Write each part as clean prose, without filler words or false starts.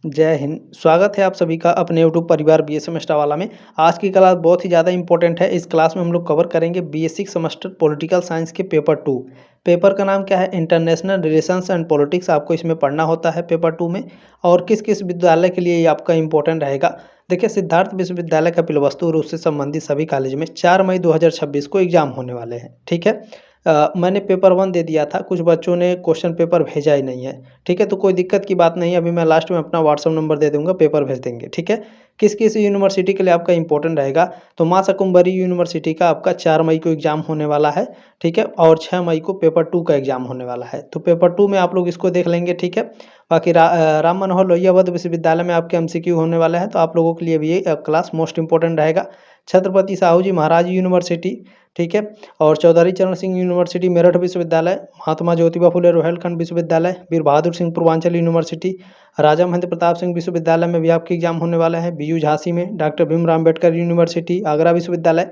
जय हिंद। स्वागत है आप सभी का अपने यूट्यूब परिवार बीए सेमेस्टर वाला में। आज की क्लास बहुत ही ज़्यादा इंपॉर्टेंट है। इस क्लास में हम लोग कवर करेंगे बेसिक सेमेस्टर पॉलिटिकल साइंस के पेपर 2। पेपर का नाम क्या है? International relations and politics. आपको इसमें पढ़ना होता है पेपर 2 में। और किस किस विद्यालय के लिए ये आपका इंपॉर्टेंट रहेगा? देखिए, सिद्धार्थ विश्वविद्यालय का पिलवस्तु और उससे संबंधित सभी कॉलेज में 4 मई 2026 को एग्जाम होने वाले हैं। ठीक है। मैंने पेपर 1 दे दिया था, कुछ बच्चों ने क्वेश्चन पेपर भेजा ही नहीं है। ठीक है, तो कोई दिक्कत की बात नहीं है। अभी मैं लास्ट में अपना व्हाट्सअप नंबर दे दूंगा, पेपर भेज देंगे। ठीक है। किस किस यूनिवर्सिटी के लिए आपका इंपॉर्टेंट रहेगा? तो मां शाकुंभरी यूनिवर्सिटी का आपका 4 मई को एग्जाम होने वाला है। ठीक है। और 6 मई को पेपर 2 का एग्जाम होने वाला है। तो पेपर 2 में आप लोग इसको देख लेंगे। ठीक है। बाकी राम मनोहर लोहिया वध विश्वविद्यालय में आपके एमसीक्यू होने वाले हैं, तो आप लोगों के लिए भी ये क्लास मोस्ट इंपॉर्टेंट रहेगा। छत्रपति साहू जी महाराज यूनिवर्सिटी, ठीक है, और चौधरी चरण सिंह यूनिवर्सिटी मेरठ विश्वविद्यालय, महात्मा ज्योतिबा फुले रोहिलखंड विश्वविद्यालय, वीर बहादुर सिंह पूर्वांचल यूनिवर्सिटी, राजा महेंद्र प्रताप सिंह विश्वविद्यालय में भी आपके एग्जाम होने वाला है। बीयू झांसी में, डॉक्टर भीमराव अम्बेडकर यूनिवर्सिटी आगरा विश्वविद्यालय।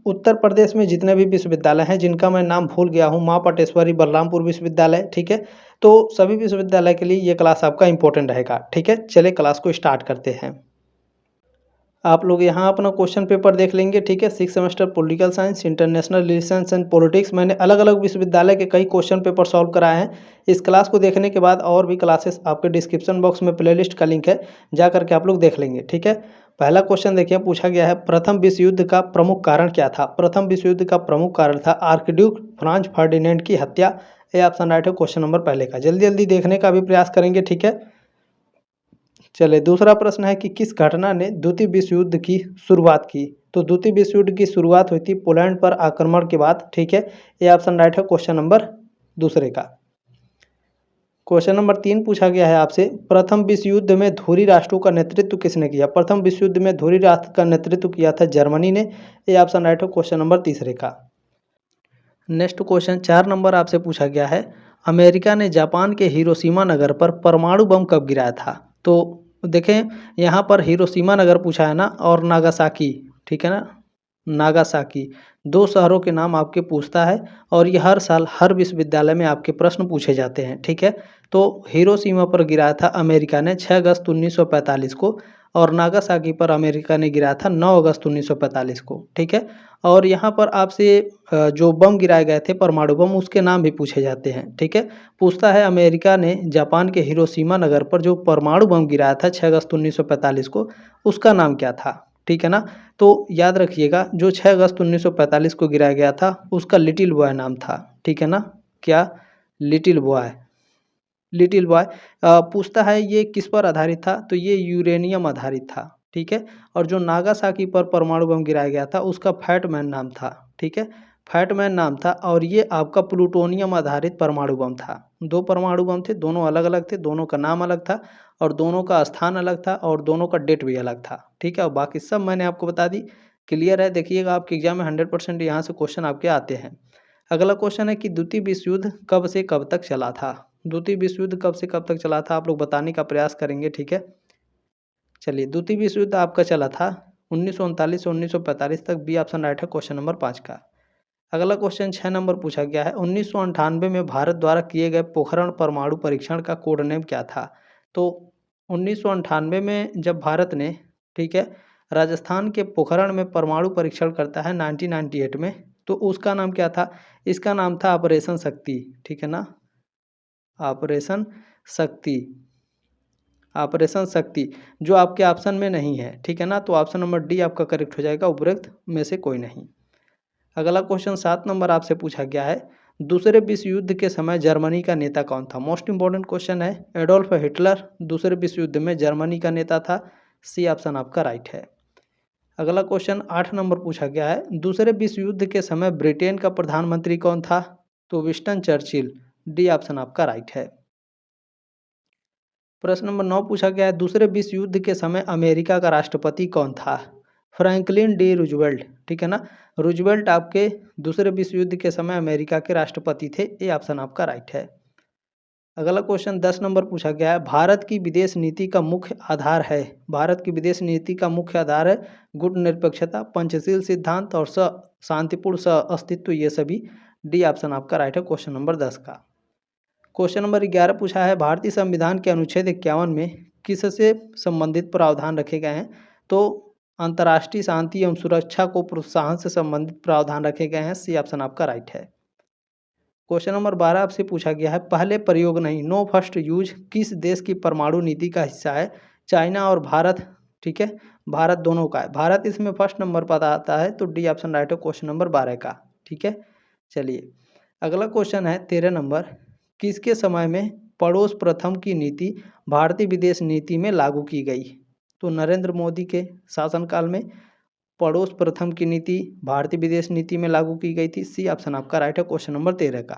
उत्तर प्रदेश में जितने भी विश्वविद्यालय हैं जिनका मैं नाम भूल गया हूँ, माँ पटेश्वरी बलरामपुर विश्वविद्यालय, ठीक है, तो सभी विश्वविद्यालय के लिए ये क्लास आपका इंपॉर्टेंट रहेगा। ठीक है, चलिए क्लास को स्टार्ट करते हैं। आप लोग यहाँ अपना क्वेश्चन पेपर देख लेंगे। ठीक है, 6 semester political science, international relations and politics. मैंने अलग अलग विश्वविद्यालय के कई क्वेश्चन पेपर सॉल्व कराए हैं। इस क्लास को देखने के बाद और भी क्लासेस आपके डिस्क्रिप्शन बॉक्स में प्लेलिस्ट का लिंक है, जा करके आप लोग देख लेंगे। ठीक है। पहला क्वेश्चन देखिए, पूछा गया है प्रथम विश्व युद्ध का प्रमुख कारण क्या था? प्रथम विश्व युद्ध का प्रमुख कारण था आर्कड्यूक फ्रांज फर्डिनेंड की हत्या। ये ऑप्शन राइट है क्वेश्चन नंबर पहले का। जल्दी जल्दी देखने का भी प्रयास करेंगे। ठीक है। चलिए, दूसरा प्रश्न है कि किस घटना ने द्वितीय विश्व युद्ध की शुरुआत की? तो द्वितीय विश्व युद्ध की शुरुआत हुई थी पोलैंड पर आक्रमण के बाद। ठीक है, ये ऑप्शन राइट है क्वेश्चन नंबर दूसरे का। क्वेश्चन नंबर 3 पूछा गया है आपसे, प्रथम विश्व युद्ध में धुरी राष्ट्रों का नेतृत्व किसने किया? प्रथम विश्व युद्ध में धुरी राष्ट्र का नेतृत्व किया था जर्मनी ने। ये ऑप्शन राइट है क्वेश्चन नंबर तीसरे का। नेक्स्ट क्वेश्चन 4 नंबर आपसे पूछा गया है, अमेरिका ने जापान के हिरोशिमा नगर पर परमाणु बम कब गिराया था? तो देखें, यहाँ पर हिरोशिमा नगर पूछा है ना, और नागासाकी, ठीक है ना, नागासाकी, दो शहरों के नाम आपके पूछता है। और ये हर साल हर विश्वविद्यालय में आपके प्रश्न पूछे जाते हैं। ठीक है, तो हिरोशिमा पर गिराया था अमेरिका ने 6 अगस्त 1945 को, और नागासाकी पर अमेरिका ने गिराया था 9 अगस्त 1945 को। ठीक है। और यहाँ पर आपसे जो बम गिराए गए थे परमाणु बम, उसके नाम भी पूछे जाते हैं। ठीक है, पूछता है अमेरिका ने जापान के हिरोशिमा नगर पर जो परमाणु बम गिराया था 6 अगस्त 1945 को, उसका नाम क्या था? ठीक है ना, तो याद रखिएगा, जो 6 अगस्त 1945 को गिराया गया था उसका लिटिल बॉय नाम था। ठीक है ना, क्या? Little boy. Little boy. पूछता है ये किस पर आधारित था? तो ये यूरेनियम आधारित था। ठीक है। और जो नागासाकी पर परमाणु बम गिराया गया था उसका फैटमैन नाम था। ठीक है, फैटमैन नाम था। और ये आपका प्लूटोनियम आधारित परमाणु बम था। दो परमाणु बम थे, दोनों अलग अलग थे, दोनों का नाम अलग था, और दोनों का स्थान अलग था, और दोनों का डेट भी अलग था। ठीक है, और बाकी सब मैंने आपको बता दी। क्लियर है? देखिएगा, आपके एग्जाम में 100% यहाँ से क्वेश्चन आपके आते हैं। अगला क्वेश्चन है कि द्वितीय विश्व युद्ध कब से कब तक चला था? द्वितीय विश्व युद्ध कब से कब तक चला था, आप लोग बताने का प्रयास करेंगे। ठीक है, चलिए, द्वितीय विश्व युद्ध आपका चला था 1939 से 1945 तक। बी ऑप्शन राइट है क्वेश्चन नंबर 5 का। अगला क्वेश्चन 6 नंबर पूछा गया है, 1998 में भारत द्वारा किए गए पोखरण परमाणु परीक्षण का कोड नेम क्या था? तो 1998 में जब भारत ने, ठीक है, राजस्थान के पोखरण में परमाणु परीक्षण करता है 1998 में, तो उसका नाम क्या था? इसका नाम था ऑपरेशन शक्ति। ठीक है ना, ऑपरेशन शक्ति। ऑपरेशन शक्ति, जो आपके ऑप्शन में नहीं है। ठीक है ना, तो ऑप्शन नंबर डी आपका करेक्ट हो जाएगा, उपरोक्त में से कोई नहीं। अगला क्वेश्चन 7 नंबर आपसे पूछा गया है, दूसरे विश्व युद्ध के समय जर्मनी का नेता कौन था? मोस्ट इंपॉर्टेंट क्वेश्चन है। एडोल्फ हिटलर दूसरे विश्व युद्ध में जर्मनी का नेता था। सी ऑप्शन आपका राइट है। अगला क्वेश्चन 8 नंबर पूछा गया है, दूसरे विश्व युद्ध के समय ब्रिटेन का प्रधानमंत्री कौन था? तो विंस्टन चर्चिल। डी ऑप्शन आपका राइट है। प्रश्न नंबर 9 पूछा गया है, दूसरे विश्व युद्ध के समय अमेरिका का राष्ट्रपति कौन था? Franklin D Roosevelt. ठीक है ना, रूजवेल्ट आपके दूसरे विश्व युद्ध के समय अमेरिका के राष्ट्रपति थे। ये ऑप्शन आपका राइट है। अगला क्वेश्चन 10 नंबर पूछा गया है, भारत की विदेश नीति का मुख्य आधार है? भारत की विदेश नीति का मुख्य आधार है गुटनिरपेक्षता, पंचशील सिद्धांत और शांतिपूर्ण अस्तित्व, ये सभी। डी ऑप्शन आपका राइट है क्वेश्चन नंबर 10 का। क्वेश्चन नंबर 11 पूछा है, भारतीय संविधान के अनुच्छेद 51 में किससे संबंधित प्रावधान रखे गए हैं? तो अंतर्राष्ट्रीय शांति एवं सुरक्षा को प्रोत्साहन से संबंधित प्रावधान रखे गए हैं। सी ऑप्शन आपका राइट है। क्वेश्चन नंबर 12 आपसे पूछा गया है, पहले प्रयोग नहीं, नो फर्स्ट यूज किस देश की परमाणु नीति का हिस्सा है? चाइना और भारत, ठीक है, भारत दोनों का है। भारत इसमें फर्स्ट नंबर पर आता है, तो डी ऑप्शन राइट है क्वेश्चन नंबर 12 का, ठीक है। चलिए अगला क्वेश्चन है 13 नंबर, किसके समय में पड़ोस प्रथम की नीति भारतीय विदेश नीति में लागू की गई? तो नरेंद्र मोदी के शासनकाल में पड़ोस प्रथम की नीति भारतीय विदेश नीति में लागू की गई थी। सी ऑप्शन आपका राइट है क्वेश्चन नंबर 13 का।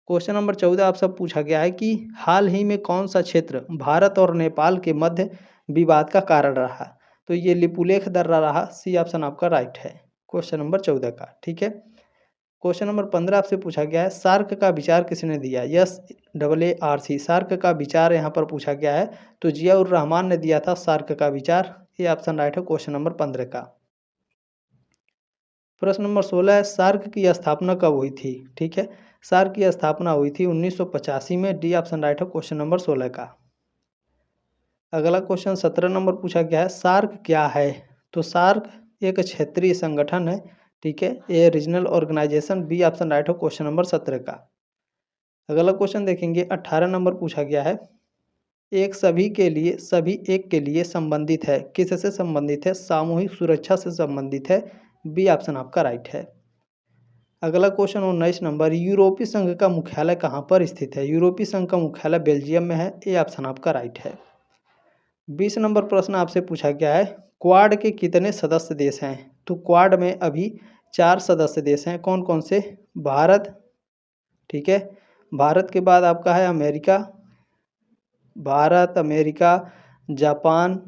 क्वेश्चन नंबर 14 आपसे पूछा गया है कि हाल ही में कौन सा क्षेत्र भारत और नेपाल के मध्य विवाद का कारण रहा? तो ये लिपुलेख दर्रा रहा। सी ऑप्शन आपका राइट है क्वेश्चन नंबर 14 का, ठीक है। क्वेश्चन नंबर 15 आपसे पूछा गया है, सार्क का विचार किसने दिया? SAARC, सार्क का विचार यहाँ पर पूछा गया है, तो जियाउर रहमान ने दिया था सार्क का विचार। ये ऑप्शन राइट है क्वेश्चन नंबर 15 का। प्रश्न नंबर 16 है, सार्क की स्थापना कब हुई थी? ठीक है, सार्क की स्थापना हुई थी 1985 में। डी ऑप्शन राइट है क्वेश्चन नंबर 16 का। अगला क्वेश्चन 17 नंबर पूछा गया है, सार्क क्या है? तो सार्क एक क्षेत्रीय संगठन है, ठीक है, ये regional organization. B option right है क्वेश्चन नंबर 17 का। अगला क्वेश्चन देखेंगे 18 नंबर पूछा गया है, एक सभी के लिए, सभी एक के लिए संबंधित है, किससे संबंधित है? सामूहिक सुरक्षा से संबंधित है। बी ऑप्शन आपका राइट है। अगला क्वेश्चन 19 नंबर, यूरोपीय संघ का मुख्यालय कहाँ पर स्थित है? यूरोपीय संघ का मुख्यालय बेल्जियम में है। ए ऑप्शन आपका राइट है। 20 नंबर प्रश्न आपसे पूछा गया है, क्वाड के कितने सदस्य देश हैं? तो क्वाड में अभी 4 सदस्य देश हैं। कौन कौन से? भारत, ठीक है, भारत के बाद आपका है अमेरिका, भारत, अमेरिका, जापान,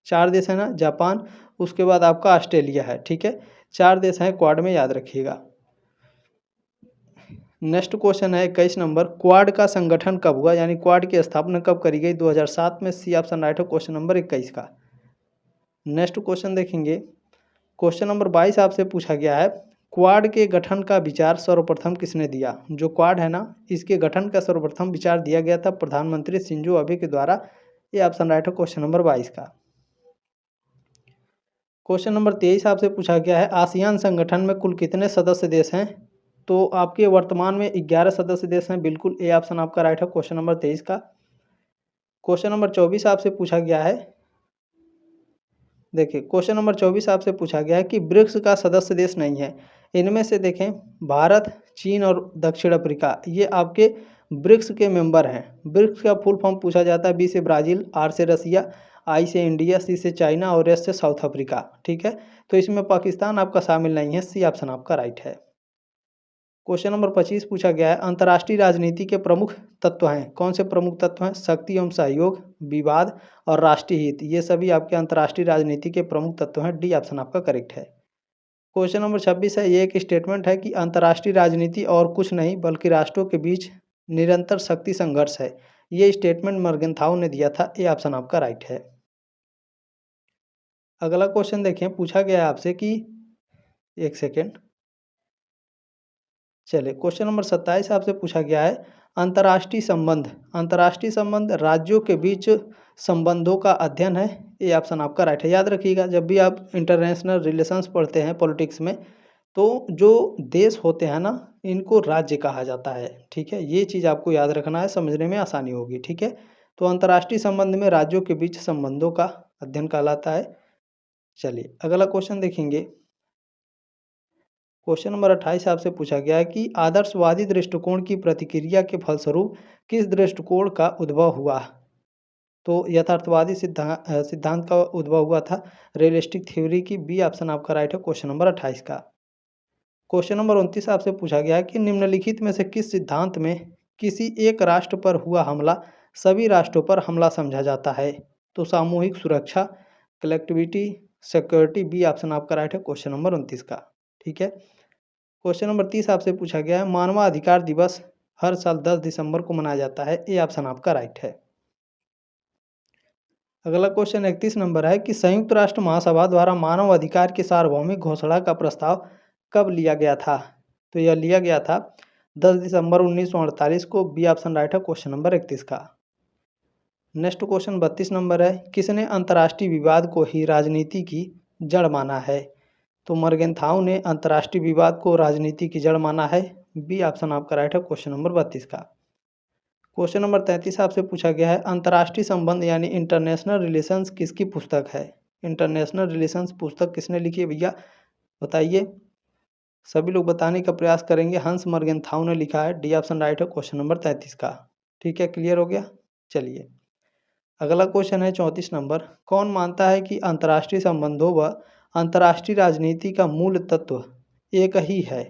4 देश है ना, जापान, उसके बाद आपका ऑस्ट्रेलिया है, ठीक है, 4 देश हैं क्वाड में, याद रखिएगा। नेक्स्ट क्वेश्चन है 21 नंबर, क्वाड का संगठन कब हुआ, यानी क्वाड की स्थापना कब करी गई? 2007 में। सी ऑप्शन राइट है क्वेश्चन नंबर 21 का। नेक्स्ट क्वेश्चन देखेंगे, क्वेश्चन नंबर 22 आपसे पूछा गया है, क्वाड के गठन का विचार सर्वप्रथम किसने दिया? जो क्वाड है ना, इसके गठन का सर्वप्रथम विचार दिया गया था प्रधानमंत्री शिंजो अबे के द्वारा। ये ऑप्शन राइट है क्वेश्चन नंबर 22 का। क्वेश्चन नंबर 23 आपसे पूछा गया है, आसियान संगठन में कुल कितने सदस्य देश हैं? तो आपके वर्तमान में 11 सदस्य देश हैं, बिल्कुल। ए ऑप्शन आपका राइट है क्वेश्चन नंबर 23 का। क्वेश्चन नंबर 24 आपसे पूछा गया है, देखिए क्वेश्चन नंबर 24 आपसे पूछा गया है कि ब्रिक्स का सदस्य देश नहीं है। इनमें से देखें, भारत, चीन और दक्षिण अफ्रीका, ये आपके ब्रिक्स के मेंबर हैं। ब्रिक्स का फुल फॉर्म पूछा जाता है, बी से ब्राज़ील, आर से रसिया, आई से इंडिया, सी से चाइना और एस से साउथ अफ्रीका, ठीक है। तो इसमें पाकिस्तान आपका शामिल नहीं है। सी ऑप्शन आपका राइट है। क्वेश्चन नंबर 25 पूछा गया है, अंतर्राष्ट्रीय राजनीति के प्रमुख तत्व हैं। कौन से प्रमुख तत्व हैं? शक्ति एवं सहयोग, विवाद और राष्ट्रीय हित, ये सभी आपके अंतर्राष्ट्रीय राजनीति के प्रमुख तत्व हैं। डी ऑप्शन आपका करेक्ट है। क्वेश्चन नंबर 26 है, ये एक स्टेटमेंट है कि अंतर्राष्ट्रीय राजनीति और कुछ नहीं बल्कि राष्ट्रों के बीच निरंतर शक्ति संघर्ष है। ये स्टेटमेंट मर्गेंथाउ ने दिया था। ये ऑप्शन आपका राइट है। अगला क्वेश्चन देखें, पूछा गया है आपसे कि, एक सेकेंड, चलिए क्वेश्चन नंबर 27 आपसे पूछा गया है, अंतर्राष्ट्रीय संबंध, अंतर्राष्ट्रीय संबंध राज्यों के बीच संबंधों का अध्ययन है। ये ऑप्शन आपका राइट है। याद रखिएगा, जब भी आप इंटरनेशनल रिलेशंस पढ़ते हैं पॉलिटिक्स में, तो जो देश होते हैं ना, इनको राज्य कहा जाता है, ठीक है। ये चीज़ आपको याद रखना है, समझने में आसानी होगी, ठीक है। तो अंतर्राष्ट्रीय संबंध में राज्यों के बीच संबंधों का अध्ययन कहलाता है। चलिए अगला क्वेश्चन देखेंगे, क्वेश्चन नंबर 28 आपसे पूछा गया है कि आदर्शवादी दृष्टिकोण की प्रतिक्रिया के फलस्वरूप किस दृष्टिकोण का उद्भव हुआ? तो यथार्थवादी सिद्धांत का उद्भव हुआ था, रियलिस्टिक थ्योरी की। बी ऑप्शन आपका राइट है क्वेश्चन नंबर 28 का। क्वेश्चन नंबर 29 आपसे पूछा गया है कि निम्नलिखित में से किस सिद्धांत में किसी एक राष्ट्र पर हुआ हमला सभी राष्ट्रों पर हमला समझा जाता है? तो सामूहिक सुरक्षा, कलेक्टिविटी, सिक्योरिटी। बी ऑप्शन आपका राइट है क्वेश्चन नंबर 29 का, ठीक है। क्वेश्चन नंबर 30 आपसे पूछा गया है, मानवाधिकार दिवस हर साल 10 दिसंबर को मनाया जाता है। ये ऑप्शन आपका राइट है। अगला क्वेश्चन 31 नंबर है कि संयुक्त राष्ट्र महासभा द्वारा मानव अधिकार की सार्वभौमिक घोषणा का प्रस्ताव कब लिया गया था? तो यह लिया गया था 10 दिसंबर 1948 को। बी ऑप्शन राइट है क्वेश्चन नंबर 31 का। नेक्स्ट क्वेश्चन 32 नंबर है, किसने अंतर्राष्ट्रीय विवाद को ही राजनीति की जड़ माना है? तो मर्गेनथाउ ने अंतर्राष्ट्रीय विवाद को राजनीति की जड़ माना है। बी ऑप्शन आपका राइट है क्वेश्चन नंबर 32 का। क्वेश्चन नंबर 33 आपसे पूछा गया है, अंतर्राष्ट्रीय संबंध यानी इंटरनेशनल रिलेशंस किसकी पुस्तक है? इंटरनेशनल रिलेशंस पुस्तक किसने लिखी है भैया, बताइए। सभी लोग बताने का प्रयास करेंगे। हंस मर्गेनथाउ ने लिखा है। डी ऑप्शन राइट है क्वेश्चन नंबर 33 का। ठीक है, क्लियर हो गया। चलिए अगला क्वेश्चन है 34 नंबर, कौन मानता है कि अंतर्राष्ट्रीय संबंधों व अंतर्राष्ट्रीय राजनीति का मूल तत्व एक ही है?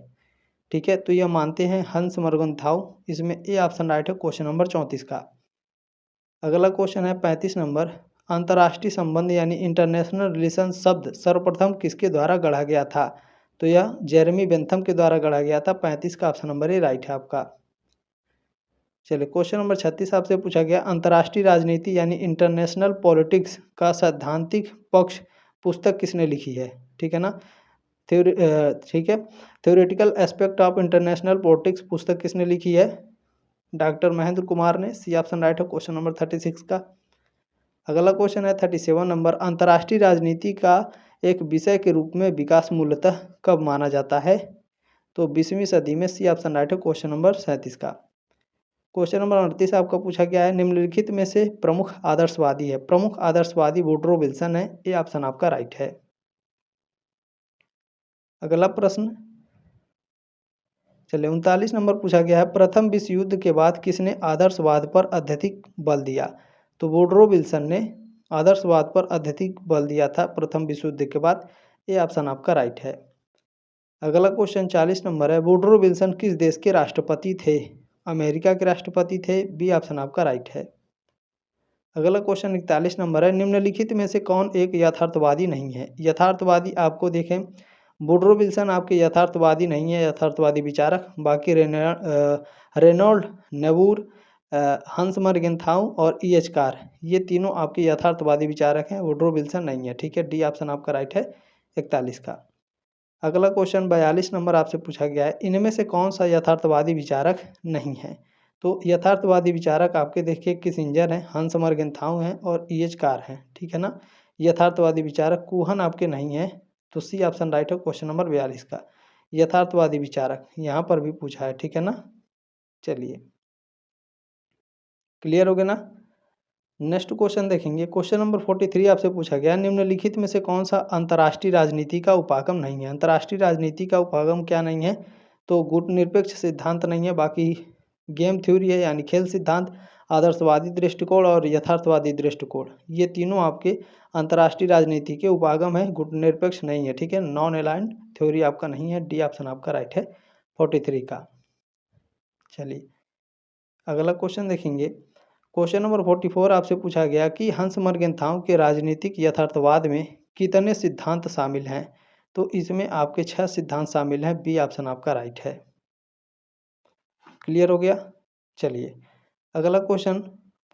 ठीक है, तो यह मानते हैं हंस मर्गेनथाउ। इसमें ए ऑप्शन राइट है क्वेश्चन नंबर 34 का। अगला क्वेश्चन है 35 नंबर, अंतर्राष्ट्रीय संबंध यानी इंटरनेशनल रिलेशन शब्द सर्वप्रथम किसके द्वारा गढ़ा गया था? तो यह जेरेमी बेंथम के द्वारा गढ़ा गया था। 35 का ऑप्शन नंबर ए राइट है आपका। चलिए क्वेश्चन नंबर 36 आपसे पूछा गया, अंतर्राष्ट्रीय राजनीति यानी इंटरनेशनल पॉलिटिक्स का सैद्धांतिक पक्ष पुस्तक किसने लिखी है? ठीक है ना, ठीक है, theoretical aspect of international politics पुस्तक किसने लिखी है? डॉक्टर महेंद्र कुमार ने। सी ऑप्शन राइट है क्वेश्चन नंबर 36 का। अगला क्वेश्चन है 37 नंबर, अंतर्राष्ट्रीय राजनीति का एक विषय के रूप में विकास मूलतः कब माना जाता है? तो 20वीं सदी में। सी ऑप्शन राइट है क्वेश्चन नंबर 37 का। क्वेश्चन नंबर 38 आपका पूछा गया है, निम्नलिखित में से प्रमुख आदर्शवादी है? प्रमुख आदर्शवादी वुडरो विल्सन है। ये ऑप्शन आपका राइट है। अगला प्रश्न चलिए 39 नंबर पूछा गया है, प्रथम विश्व युद्ध के बाद किसने आदर्शवाद पर अत्यधिक बल दिया? तो वुडरो विल्सन ने आदर्शवाद पर अत्यधिक बल दिया था प्रथम विश्व युद्ध के बाद। ये ऑप्शन आपका राइट है। अगला क्वेश्चन 40 नंबर है, वुडरो विल्सन किस देश के राष्ट्रपति थे? अमेरिका के राष्ट्रपति थे। बी ऑप्शन आपका राइट है। अगला क्वेश्चन 41 नंबर है, निम्नलिखित में से कौन एक यथार्थवादी नहीं है? यथार्थवादी आपको देखें, वुडरो विल्सन आपके यथार्थवादी नहीं है, यथार्थवादी विचारक। बाकी रेनॉल्ड, नेबूर, हंस मर्गेनथाउ और ई.एच. कार, ये तीनों आपके यथार्थवादी विचारक हैं। वुडरो विल्सन नहीं है। ठीक है, डी ऑप्शन आपका राइट है 41 का। अगला क्वेश्चन 42 नंबर आपसे पूछा गया है, इनमें से कौन सा यथार्थवादी विचारक नहीं है? तो यथार्थवादी विचारक आपके देखिए किसिंजर हैं, हंस मर्गेनथाउ हैं और ई.एच. कार हैं। ठीक है ना, यथार्थवादी विचारक कुहन आपके नहीं है। तो सी ऑप्शन राइट है क्वेश्चन नंबर 42 का। यथार्थवादी विचारक यहाँ पर भी पूछा है। ठीक है ना, चलिए क्लियर हो गया ना। नेक्स्ट क्वेश्चन देखेंगे, क्वेश्चन नंबर 43 आपसे पूछा गया, निम्नलिखित में से कौन सा अंतर्राष्ट्रीय राजनीति का उपागम नहीं है? अंतर्राष्ट्रीय राजनीति का उपागम क्या नहीं है? तो गुटनिरपेक्ष सिद्धांत नहीं है, बाकी गेम थ्योरी है यानी खेल सिद्धांत, आदर्शवादी दृष्टिकोण और यथार्थवादी दृष्टिकोण, ये तीनों आपके अंतर्राष्ट्रीय राजनीति के उपागम है, गुटनिरपेक्ष नहीं है। ठीक है, नॉन अलाइंड थ्योरी आपका नहीं है। डी ऑप्शन आपका राइट है 43 का। चलिए अगला क्वेश्चन देखेंगे, क्वेश्चन नंबर 44 आपसे पूछा गया कि हंस मर्गेनथाउ के राजनीतिक यथार्थवाद में कितने सिद्धांत शामिल हैं? तो इसमें आपके 6 सिद्धांत शामिल हैं। बी ऑप्शन आपका राइट है। क्लियर हो गया। चलिए अगला क्वेश्चन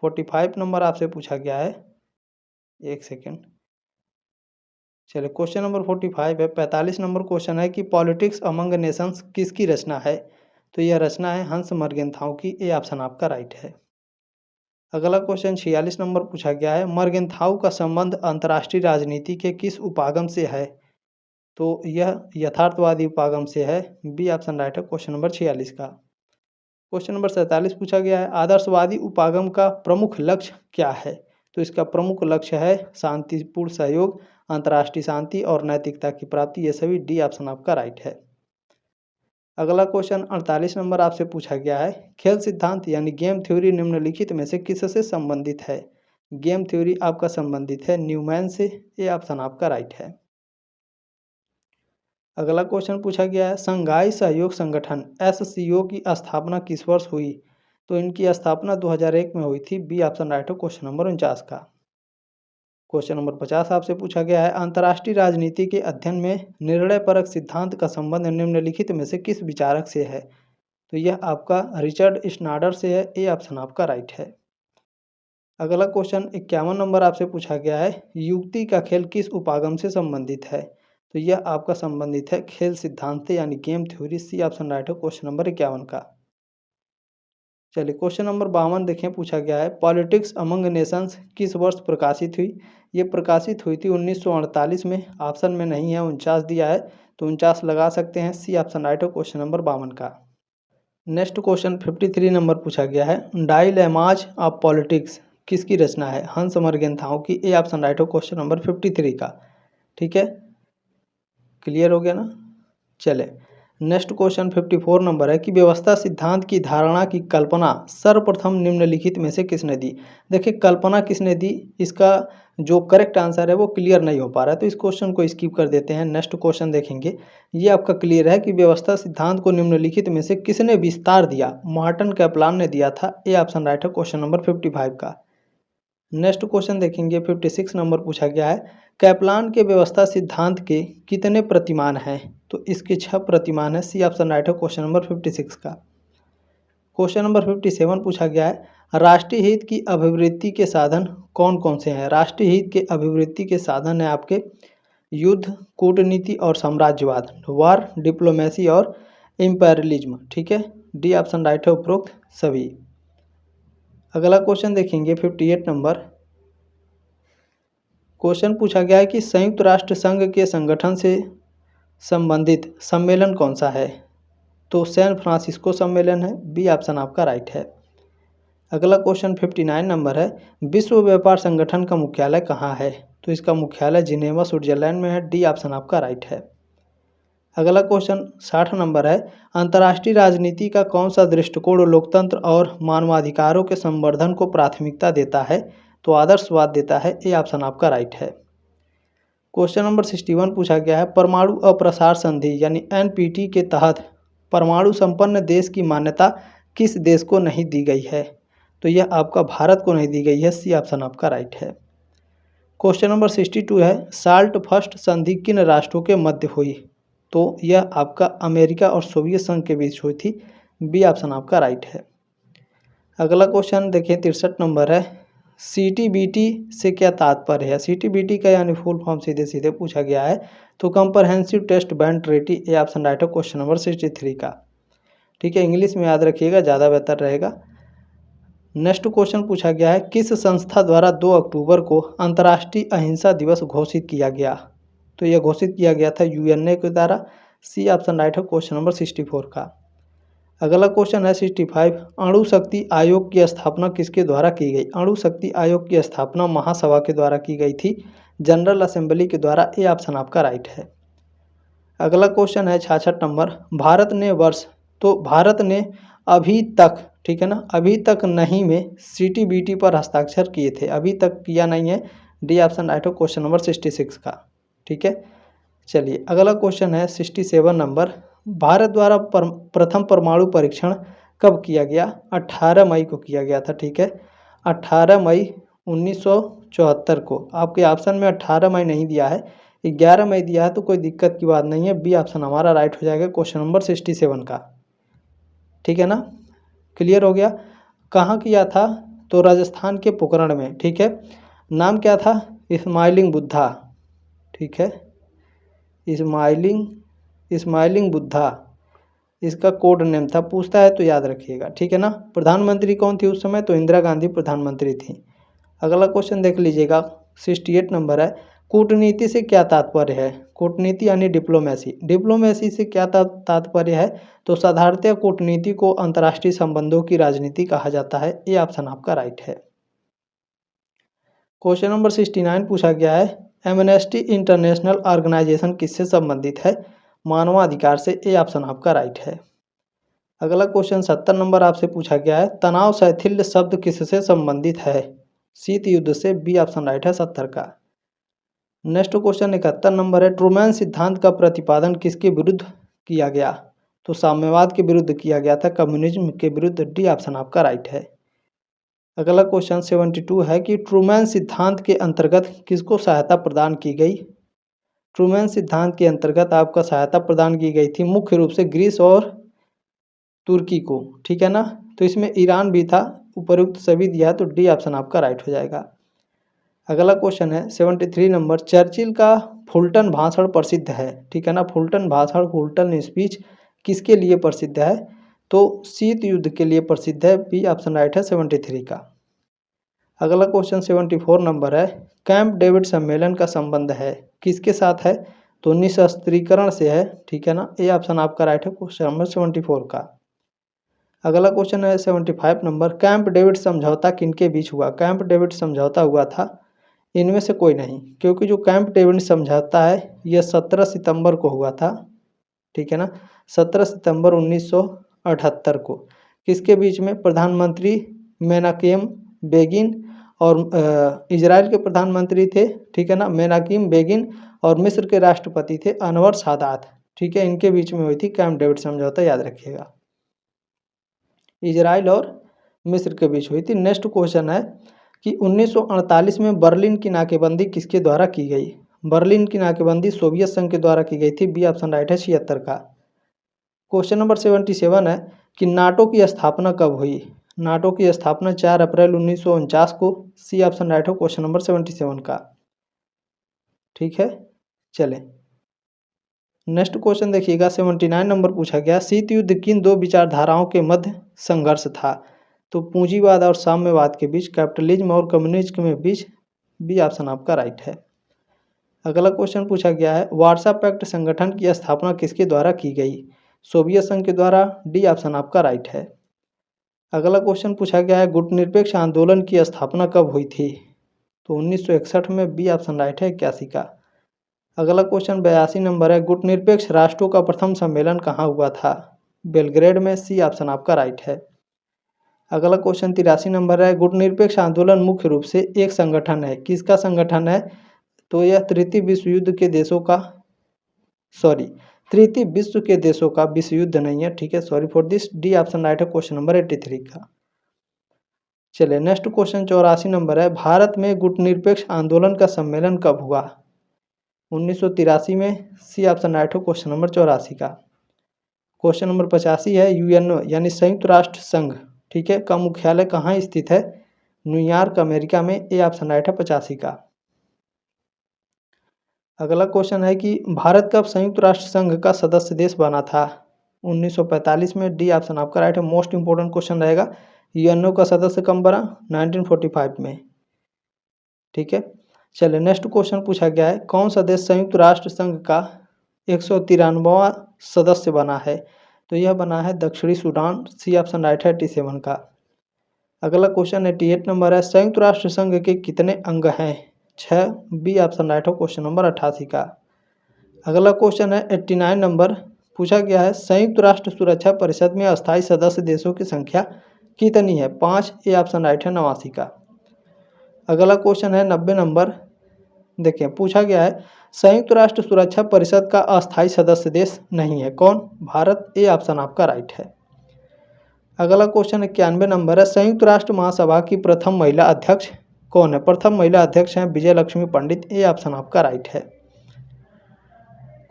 45 नंबर आपसे पूछा गया है। एक सेकेंड, चलिए क्वेश्चन नंबर 45 है। 45 नंबर क्वेश्चन है कि पॉलिटिक्स अमंग नेशंस किसकी रचना है? तो यह रचना है हंस मर्गेनथाउ की। ए ऑप्शन आपका राइट है। अगला क्वेश्चन 46 नंबर पूछा गया है, मर्गेनथाउ का संबंध अंतर्राष्ट्रीय राजनीति के किस उपागम से है? तो यह यथार्थवादी उपागम से है। बी ऑप्शन राइट है क्वेश्चन नंबर 46 का। क्वेश्चन नंबर 47 पूछा गया है, आदर्शवादी उपागम का प्रमुख लक्ष्य क्या है? तो इसका प्रमुख लक्ष्य है शांतिपूर्ण सहयोग, अंतर्राष्ट्रीय शांति और नैतिकता की प्राप्ति। ये सभी डी ऑप्शन आपका राइट है। अगला क्वेश्चन 48 नंबर आपसे पूछा गया है, खेल सिद्धांत यानी गेम थ्योरी निम्नलिखित में से किससे संबंधित है? गेम थ्योरी आपका संबंधित है न्यूमैन से। ये ऑप्शन आपका राइट है। अगला क्वेश्चन पूछा गया है, शंघाई सहयोग संगठन एससीओ की स्थापना किस वर्ष हुई? तो इनकी स्थापना 2001 में हुई थी। बी ऑप्शन राइट है क्वेश्चन नंबर 49 का। क्वेश्चन नंबर 50 आपसे पूछा गया है, अंतर्राष्ट्रीय राजनीति के अध्ययन में निर्णय परक सिद्धांत का संबंध निम्नलिखित में से किस विचारक से है? तो यह आपका रिचर्ड स्नाडर से है। ए ऑप्शन आपका राइट है। अगला क्वेश्चन 51 नंबर आपसे पूछा गया है, युक्ति का खेल किस उपागम से संबंधित है? तो यह आपका संबंधित है खेल सिद्धांत से यानी game theory. C option right है क्वेश्चन नंबर 51 का। चलिए क्वेश्चन नंबर 52 देखें, पूछा गया है पॉलिटिक्स अमंग नेशंस किस वर्ष प्रकाशित हुई। ये प्रकाशित हुई थी 1948 में। ऑप्शन में नहीं है, 49 दिया है, तो 49 लगा सकते हैं। सी ऑप्शन राइट हो क्वेश्चन नंबर 52 का। नेक्स्ट क्वेश्चन 53 नंबर पूछा गया है डायलेमाज ऑफ पॉलिटिक्स किसकी रचना है। हंस मर्गेंथाउ की। ए ऑप्शन राइट हो क्वेश्चन नंबर 53 का। ठीक है, क्लियर हो गया ना। चले नेक्स्ट क्वेश्चन 54 नंबर है कि व्यवस्था सिद्धांत की धारणा की कल्पना सर्वप्रथम निम्नलिखित में से किसने दी। देखिए कल्पना किसने दी, इसका जो करेक्ट आंसर है वो क्लियर नहीं हो पा रहा है, तो इस क्वेश्चन को स्किप कर देते हैं। नेक्स्ट क्वेश्चन देखेंगे, ये आपका क्लियर है कि व्यवस्था सिद्धांत को निम्नलिखित में से किसने विस्तार दिया। मार्टिन कैपलान ने दिया था। ए ऑप्शन राइट है क्वेश्चन नंबर 55 का। नेक्स्ट क्वेश्चन देखेंगे 56 नंबर पूछा गया है कैपलान के व्यवस्था सिद्धांत के कितने प्रतिमान हैं। तो इसके 6 प्रतिमान है। सी ऑप्शन राइट है क्वेश्चन नंबर 56 का। क्वेश्चन नंबर 57 पूछा गया है राष्ट्रीय हित की अभिवृद्धि के साधन कौन कौन से हैं। राष्ट्रीय हित के अभिवृद्धि के साधन है आपके युद्ध, कूटनीति और साम्राज्यवाद, वार, डिप्लोमेसी और इम्पेरियलिज्म। ठीक है, डी ऑप्शन राइट है उपरोक्त सभी। अगला क्वेश्चन देखेंगे 58 नंबर। क्वेश्चन पूछा गया है कि संयुक्त राष्ट्र संघ के संगठन से संबंधित सम्मेलन कौन सा है। तो सैन फ्रांसिस्को सम्मेलन है। बी ऑप्शन आपका राइट है। अगला क्वेश्चन 59 नंबर है विश्व व्यापार संगठन का मुख्यालय कहाँ है। तो इसका मुख्यालय जिनेवा स्विट्जरलैंड में है। डी ऑप्शन आपका राइट है। अगला क्वेश्चन 60 नंबर है अंतर्राष्ट्रीय राजनीति का कौन सा दृष्टिकोण लोकतंत्र और मानवाधिकारों के संवर्धन को प्राथमिकता देता है। तो आदर्शवाद देता है। ए ऑप्शन आपका राइट है। क्वेश्चन नंबर 61 पूछा गया है परमाणु अप्रसार संधि यानी एनपीटी के तहत परमाणु संपन्न देश की मान्यता किस देश को नहीं दी गई है। तो यह आपका भारत को नहीं दी गई है। सी ऑप्शन आपका राइट है। क्वेश्चन नंबर 62 है साल्ट फर्स्ट संधि किन राष्ट्रों के मध्य हुई। तो यह आपका अमेरिका और सोवियत संघ के बीच हुई थी। बी ऑप्शन आपका राइट है। अगला क्वेश्चन देखिए 63 नंबर है सीटीबीटी से क्या तात्पर्य है। सीटीबीटी का यानी फुल फॉर्म सीधे सीधे पूछा गया है। तो comprehensive test ban treaty. A option right है क्वेश्चन नंबर 63 का। ठीक है, इंग्लिश में याद रखिएगा, ज़्यादा बेहतर रहेगा। नेक्स्ट क्वेश्चन पूछा गया है किस संस्था द्वारा 2 अक्टूबर को अंतर्राष्ट्रीय अहिंसा दिवस घोषित किया गया। तो यह घोषित किया गया था यूएनए के द्वारा। सी ऑप्शन राइट है क्वेश्चन नंबर 64 का। अगला क्वेश्चन है 65 अणु शक्ति आयोग की स्थापना किसके द्वारा की गई। अणु शक्ति आयोग की स्थापना महासभा के द्वारा की गई थी, जनरल असेंबली के द्वारा। ए ऑप्शन आपका राइट है। अगला क्वेश्चन है 66 नंबर भारत ने अभी तक, ठीक है ना, अभी तक नहीं में सीटीबीटी पर हस्ताक्षर किए थे। अभी तक किया नहीं है। डी ऑप्शन राइट हो क्वेश्चन नंबर 66 का। ठीक है, चलिए अगला क्वेश्चन है 67 नंबर भारत द्वारा प्रथम परमाणु परीक्षण कब किया गया। 18 मई को किया गया था। ठीक है, 18 मई 1974 को। आपके ऑप्शन में 18 मई नहीं दिया है, 11 मई दिया है, तो कोई दिक्कत की बात नहीं है। बी ऑप्शन हमारा राइट हो जाएगा क्वेश्चन नंबर 67 का। ठीक है ना, क्लियर हो गया। कहाँ किया था। तो राजस्थान के पोखरण में। ठीक है, नाम क्या था, स्माइलिंग बुद्धा। ठीक है, स्माइलिंग बुद्धा इसका कोड नेम था। पूछता है तो याद रखिएगा। ठीक है ना। प्रधानमंत्री कौन थी उस समय। तो इंदिरा गांधी प्रधानमंत्री थी। अगला क्वेश्चन देख लीजिएगा 68 नंबर है कूटनीति से क्या तात्पर्य है। कूटनीति यानी डिप्लोमेसी। डिप्लोमेसी से क्या तात्पर्य है। तो साधारणतः कूटनीति को अंतर्राष्ट्रीय संबंधों की राजनीति कहा जाता है। ये ऑप्शन आपका राइट है। क्वेश्चन नंबर 69 पूछा गया है एमनेस्टी इंटरनेशनल ऑर्गेनाइजेशन किससे संबंधित है। मानवाधिकार से। ए ऑप्शन आपका राइट है। अगला क्वेश्चन 70 नंबर आपसे पूछा गया है तनाव शैथिल्य शब्द किससे संबंधित है। शीत युद्ध से। बी ऑप्शन राइट है 70 का। नेक्स्ट क्वेश्चन 71 नंबर है ट्रूमैन सिद्धांत का प्रतिपादन किसके विरुद्ध किया गया। तो साम्यवाद के विरुद्ध किया गया था, कम्युनिज्म के विरुद्ध। डी ऑप्शन आपका राइट है। अगला क्वेश्चन 72 है कि ट्रूमैन सिद्धांत के अंतर्गत किसको सहायता प्रदान की गई। ट्रूमैन सिद्धांत के अंतर्गत आपका सहायता प्रदान की गई थी मुख्य रूप से ग्रीस और तुर्की को। ठीक है ना, तो इसमें ईरान भी था। उपयुक्त सभी दिया, तो डी ऑप्शन आपका राइट हो जाएगा। अगला क्वेश्चन है 73 नंबर चर्चिल का फुलटन भाषण प्रसिद्ध है। ठीक है ना, फुलटन भाषण, फुलटन स्पीच किसके लिए प्रसिद्ध है। तो शीत युद्ध के लिए प्रसिद्ध है, बी ऑप्शन राइट है 73 का। अगला क्वेश्चन 74 नंबर है, कैंप डेविड सम्मेलन का संबंध है किसके साथ है? तो निशस्त्रीकरण से है, ठीक है ना, ए ऑप्शन आपका राइट है क्वेश्चन नंबर 74 का। अगला क्वेश्चन है 75 नंबर, कैंप डेविड समझौता किनके बीच हुआ? कैंप डेविड समझौता हुआ था इनमें से कोई नहीं, क्योंकि जो कैंप डेविड समझौता है यह 17 सितंबर को हुआ था, ठीक है ना, 17 सितंबर 1978 को। किसके बीच में? प्रधानमंत्री मेनाकेम बेगिन और इजराइल के प्रधानमंत्री थे, ठीक है ना, मेनाकेम बेगिन, और मिस्र के राष्ट्रपति थे अनवर सादात, ठीक है, इनके बीच में हुई थी कैंप डेविड समझौता, याद रखिएगा, इजराइल और मिस्र के बीच हुई थी। नेक्स्ट क्वेश्चन है कि 1948 में बर्लिन की नाकेबंदी किसके द्वारा की गई? बर्लिन की नाकेबंदी सोवियत संघ के द्वारा की गई थी, बी ऑप्शन राइट है 76 का। क्वेश्चन नंबर 77 है कि नाटो की स्थापना कब हुई? नाटो की स्थापना 4 अप्रैल 1949 को, सी ऑप्शन राइट हो क्वेश्चन नंबर 77 का, ठीक है। चलें नेक्स्ट क्वेश्चन देखिएगा, 79 नंबर पूछा गया, शीत युद्ध किन दो विचारधाराओं के मध्य संघर्ष था? तो पूंजीवाद और साम्यवाद के बीच, कैपिटलिज्म और कम्युनिज्म के बीच, बी ऑप्शन आपका राइट है। अगला क्वेश्चन पूछा गया है, वार्सा पैक्ट संगठन की स्थापना किसके द्वारा की गई? सोवियत संघ के द्वारा, डी ऑप्शन आपका राइट है। अगला क्वेश्चन पूछा गया है, गुटनिरपेक्ष आंदोलन की स्थापना कब हुई थी? तो 1961 में, बी ऑप्शन राइट है 81 का। अगला क्वेश्चन 82 नंबर है, गुटनिरपेक्ष राष्ट्रों का प्रथम सम्मेलन कहाँ हुआ था? बेलग्रेड में, सी ऑप्शन आपका राइट है। अगला क्वेश्चन 83 नंबर है, गुटनिरपेक्ष आंदोलन मुख्य रूप से एक संगठन है, किसका संगठन है? तो यह तृतीय विश्व के देशों का विश्व युद्ध नहीं है, ठीक है, sorry for this, D option right है क्वेश्चन नंबर 83 का। चलिए नेक्स्ट क्वेश्चन 84 नंबर है, भारत में गुटनिरपेक्ष आंदोलन का सम्मेलन कब हुआ? 1983 में, सी ऑप्शन राइट हो क्वेश्चन नंबर 84 का। क्वेश्चन नंबर 85 है, यूएनओ यानी संयुक्त राष्ट्र संघ, ठीक है, का मुख्यालय कहाँ स्थित है? न्यूयॉर्क अमेरिका में, ए ऑप्शन राइट है 85 का। अगला क्वेश्चन है कि भारत कब संयुक्त राष्ट्र संघ का सदस्य देश बना था? 1945 में, डी ऑप्शन आपका राइट है। मोस्ट इंपोर्टेंट क्वेश्चन रहेगा, यूएनओ का सदस्य कब बना? 1945 में, ठीक है। चलिए नेक्स्ट क्वेश्चन पूछा गया है, कौन सा देश संयुक्त राष्ट्र संघ का 193वां सदस्य बना है? तो यह बना है दक्षिणी सूडान, सी ऑप्शन राइट है 87 का। अगला क्वेश्चन 88 नंबर है, संयुक्त राष्ट्र संघ के कितने अंग हैं? 6, बी ऑप्शन राइट हो क्वेश्चन नंबर 88 का। अगला क्वेश्चन है 89 नंबर पूछा गया है, संयुक्त राष्ट्र सुरक्षा परिषद में अस्थायी सदस्य देशों की संख्या कितनी है? 5, ए ऑप्शन राइट है 89 का। अगला क्वेश्चन है 90 नंबर, देखिए पूछा गया है, संयुक्त राष्ट्र सुरक्षा परिषद का अस्थायी सदस्य देश नहीं है, कौन? भारत, ए ऑप्शन आपका राइट है। अगला क्वेश्चन 91 नंबर है, संयुक्त राष्ट्र महासभा की प्रथम महिला अध्यक्ष कौन है? प्रथम महिला अध्यक्ष हैं विजय लक्ष्मी पंडित, ए ऑप्शन आपका राइट है।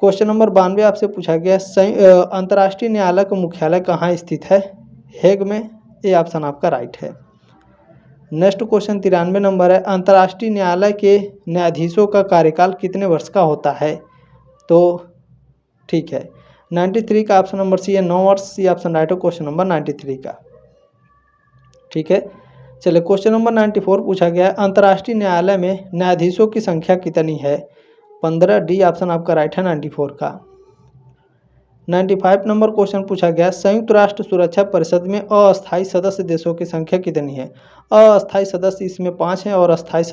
क्वेश्चन नंबर 92 आपसे पूछा गया, अंतर्राष्ट्रीय न्यायालय का मुख्यालय कहाँ स्थित है? हेग में, ए ऑप्शन आपका राइट है। नेक्स्ट क्वेश्चन 93 नंबर है, अंतर्राष्ट्रीय न्यायालय के न्यायाधीशों का कार्यकाल कितने वर्ष का होता है? तो ठीक है 93 का ऑप्शन नंबर सी है 9 वर्ष, सी ऑप्शन राइट हो क्वेश्चन नंबर 93 का, ठीक है। चलिए क्वेश्चन नंबर 94 पूछा गया है, अंतर्राष्ट्रीय न्यायालय में न्यायाधीशों की संख्या कितनी है? 15, डी ऑप्शन आपका राइट है 94 का। 95 नंबर क्वेश्चन पूछा गया, संयुक्त राष्ट्र सुरक्षा परिषद में अस्थायी सदस्य देशों की संख्या कितनी है? अस्थायी सदस्य इसमें 5 हैं और अस्थायी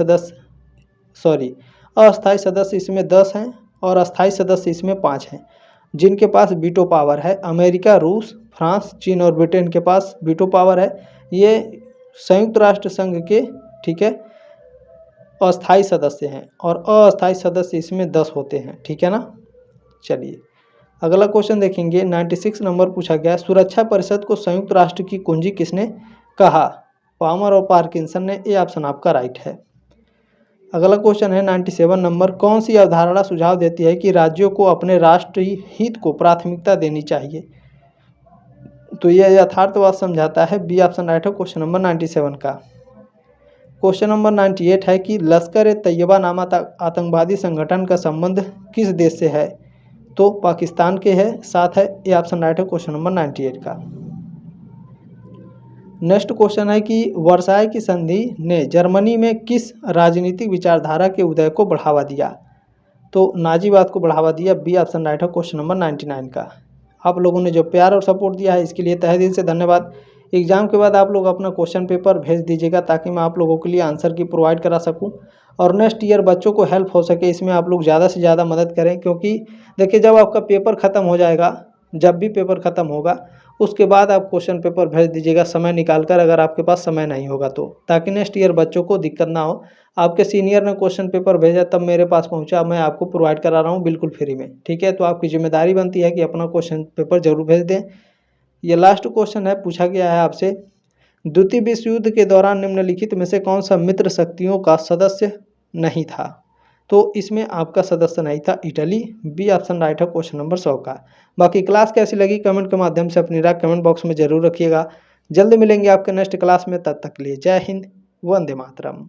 सदस्य इसमें 10 हैं और अस्थायी सदस्य इसमें 5 हैं, जिनके पास वीटो पावर है। अमेरिका, रूस, फ्रांस, चीन और ब्रिटेन के पास वीटो पावर है। ये संयुक्त राष्ट्र संघ के, ठीक है, अस्थायी सदस्य हैं और अस्थायी सदस्य इसमें 10 होते हैं, ठीक है ना। चलिए अगला क्वेश्चन देखेंगे, 96 नंबर पूछा गया, सुरक्षा परिषद को संयुक्त राष्ट्र की कुंजी किसने कहा? पामर और पार्किंसन ने, ए ऑप्शन आपका राइट है। अगला क्वेश्चन है 97 नंबर, कौन सी अवधारणा सुझाव देती है कि राज्यों को अपने राष्ट्रीय हित को प्राथमिकता देनी चाहिए? तो यह यथार्थवाद समझाता है, बी ऑप्शन राइट है क्वेश्चन नंबर 97 का। क्वेश्चन नंबर 98 है कि लश्कर-ए-तैयबा नामक आतंकवादी संगठन का संबंध किस देश से है? तो पाकिस्तान के है साथ है, ए ऑप्शन राइट है क्वेश्चन नंबर 98 का। नेक्स्ट क्वेश्चन है कि वर्साय की संधि ने जर्मनी में किस राजनीतिक विचारधारा के उदय को बढ़ावा दिया? तो नाजीवाद को बढ़ावा दिया। बी ऑप्शन राइट है क्वेश्चन नंबर 99 का। आप लोगों ने जो प्यार और सपोर्ट दिया है इसके लिए तहे दिल से धन्यवाद। एग्ज़ाम के बाद आप लोग अपना क्वेश्चन पेपर भेज दीजिएगा ताकि मैं आप लोगों के लिए आंसर की प्रोवाइड करा सकूं और नेक्स्ट ईयर बच्चों को हेल्प हो सके, इसमें आप लोग ज़्यादा से ज़्यादा मदद करें। क्योंकि देखिए, जब आपका पेपर ख़त्म हो जाएगा, जब भी पेपर ख़त्म होगा उसके बाद आप क्वेश्चन पेपर भेज दीजिएगा समय निकाल कर, अगर आपके पास समय नहीं होगा तो, ताकि नेक्स्ट ईयर बच्चों को दिक्कत ना हो। आपके सीनियर ने क्वेश्चन पेपर भेजा तब मेरे पास पहुंचा, मैं आपको प्रोवाइड करा रहा हूं बिल्कुल फ्री में, ठीक है। तो आपकी जिम्मेदारी बनती है कि अपना क्वेश्चन पेपर जरूर भेज दें। ये लास्ट क्वेश्चन है, पूछा गया है आपसे, द्वितीय विश्व युद्ध के दौरान निम्नलिखित में से कौन सा मित्र शक्तियों का सदस्य नहीं था? तो इसमें आपका सदस्य नहीं था इटली। बी ऑप्शन राइट है क्वेश्चन नंबर 100 का। बाकी क्लास कैसी लगी कमेंट के माध्यम से अपनी राय कमेंट बॉक्स में जरूर रखिएगा। जल्द मिलेंगे आपके नेक्स्ट क्लास में, तब तक के लिए जय हिंद, वंदे मातरम।